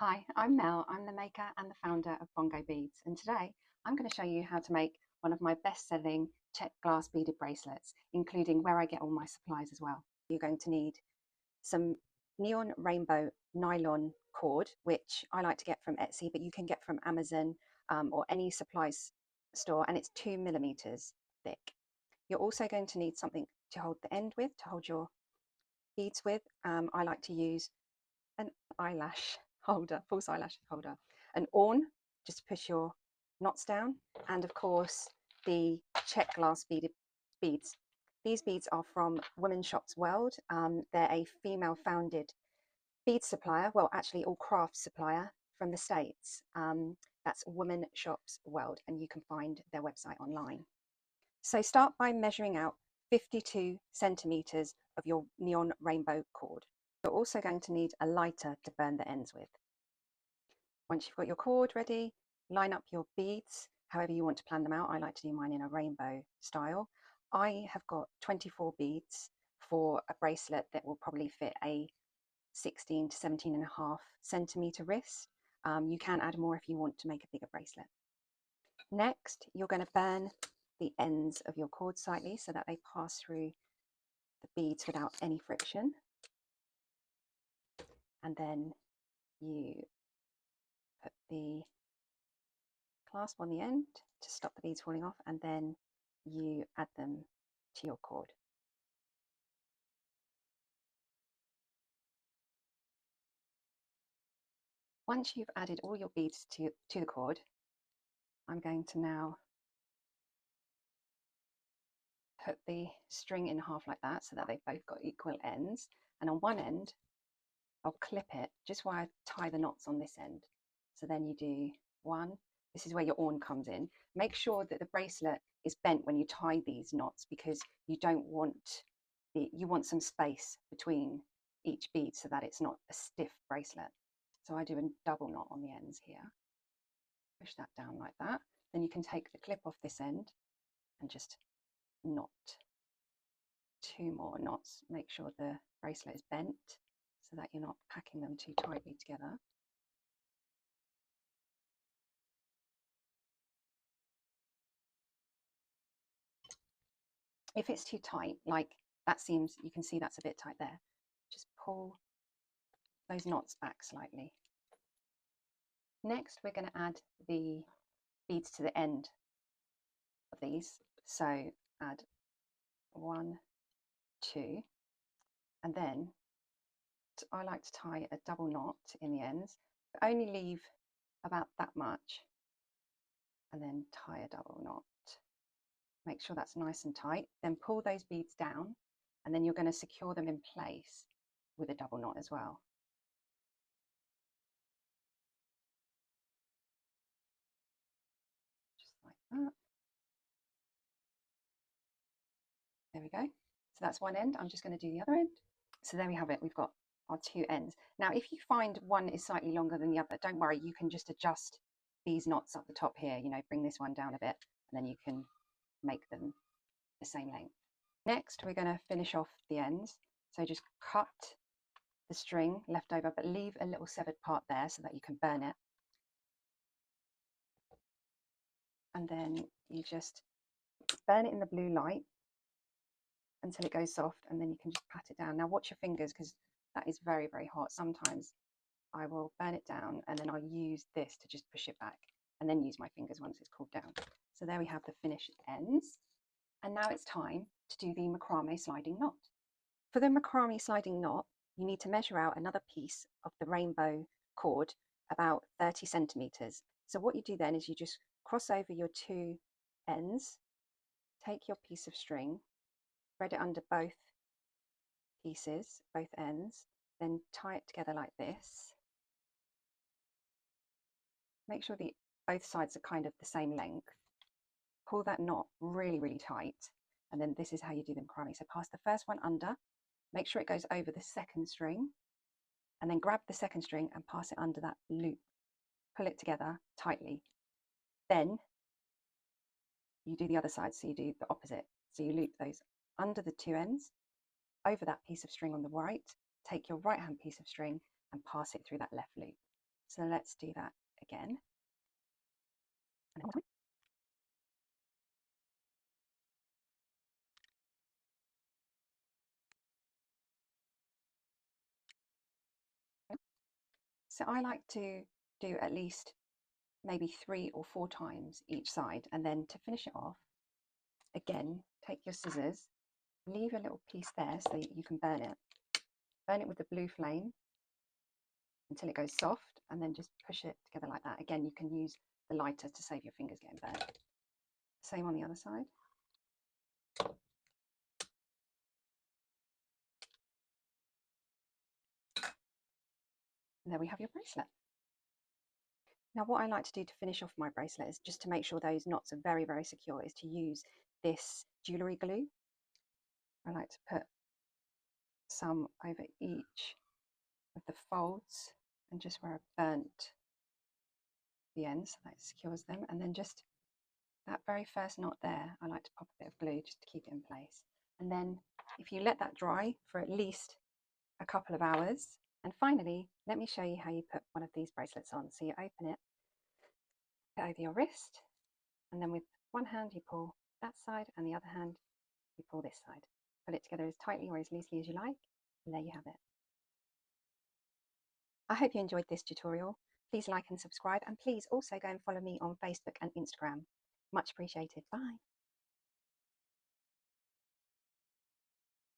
Hi, I'm Mel. I'm the maker and the founder of Bongo Beads, and today I'm going to show you how to make one of my best-selling Czech glass beaded bracelets, including where I get all my supplies as well. You're going to need some neon rainbow nylon cord, which I like to get from Etsy, but you can get from Amazon or any supplies store, and it's 2 millimeters thick. You're also going to need something to hold the end with, to hold your beads with. I like to use an eyelash holder, false eyelash holder, an awn just to push your knots down, and of course the Czech glass beaded beads. These beads are from Women's Shops World. They're a female founded bead supplier, well actually all craft supplier from the States. That's Women Shops World, and you can find their website online. So start by measuring out 52 centimeters of your neon rainbow cord. You're also going to need a lighter to burn the ends with. Once you've got your cord ready, line up your beads however you want to plan them out. I like to do mine in a rainbow style. I have got 24 beads for a bracelet that will probably fit a 16 to 17.5 centimeter wrist. You can add more if you want to make a bigger bracelet. Next, you're going to burn the ends of your cord slightly so that they pass through the beads without any friction. And then you put the clasp on the end to stop the beads falling off, and then you add them to your cord. Once you've added all your beads to the cord, I'm going to now put the string in half like that so that they've both got equal ends, and on one end I'll clip it just while I tie the knots on this end. So then you do one. This is where your awn comes in. Make sure that the bracelet is bent when you tie these knots, because you don't want you want some space between each bead so that it's not a stiff bracelet. So I do a double knot on the ends here. Push that down like that. Then you can take the clip off this end and just knot 2 more knots. Make sure the bracelet is bent so that you're not packing them too tightly together. If it's too tight, like that seems, you can see that's a bit tight there, just pull those knots back slightly. Next, we're going to add the beads to the end of these. So add 1, 2, and then I like to tie a double knot in the ends, but only leave about that much, and then tie a double knot. Make sure that's nice and tight. Then pull those beads down, and then you're going to secure them in place with a double knot as well. Just like that. There we go. So that's one end. I'm just going to do the other end. So there we have it. We've got our 2 ends. Now, if you find one is slightly longer than the other, don't worry. You can just adjust these knots up the top here. You know, bring this one down a bit, and then you can make them the same length. Next, we're going to finish off the ends. So just cut the string left over, but leave a little severed part there so that you can burn it. And then you just burn it in the blue light until it goes soft, and then you can just pat it down. Now watch your fingers, because that is very, very hot. Sometimes I will burn it down and then I'll use this to just push it back, and then use my fingers once it's cooled down. So there we have the finished ends. And now it's time to do the macrame sliding knot. For the macrame sliding knot, you need to measure out another piece of the rainbow cord, about 30 centimeters. So what you do then is you just cross over your 2 ends, take your piece of string, thread it under both pieces, both ends, then tie it together like this. Make sure both sides are kind of the same length. Pull that knot really, really tight, and then this is how you do the macrame. So pass the first one under, make sure it goes over the second string, and then grab the second string and pass it under that loop. Pull it together tightly. Then you do the other side, so you do the opposite. So you loop those under the 2 ends, over that piece of string on the right, take your right hand piece of string and pass it through that left loop. So let's do that again. And one more time. So I like to do at least maybe 3 or 4 times each side, and then to finish it off, again, take your scissors, leave a little piece there so that you can burn it. Burn it with the blue flame until it goes soft, and then just push it together like that. Again, you can use the lighter to save your fingers getting burnt. Same on the other side. And there we have your bracelet. Now what I like to do to finish off my bracelet is just to make sure those knots are very, very secure, is to use this jewellery glue. I like to put some over each of the folds and just where I've burnt the ends so that secures them, and then just that very first knot there, I like to pop a bit of glue just to keep it in place. And then if you let that dry for at least a couple of hours, and finally let me show you how you put one of these bracelets on. So you open it over your wrist, and then with one hand you pull that side and the other hand you pull this side. Put it together as tightly or as loosely as you like, and there you have it. I hope you enjoyed this tutorial. Please like and subscribe, and please also go and follow me on Facebook and Instagram. Much appreciated. Bye.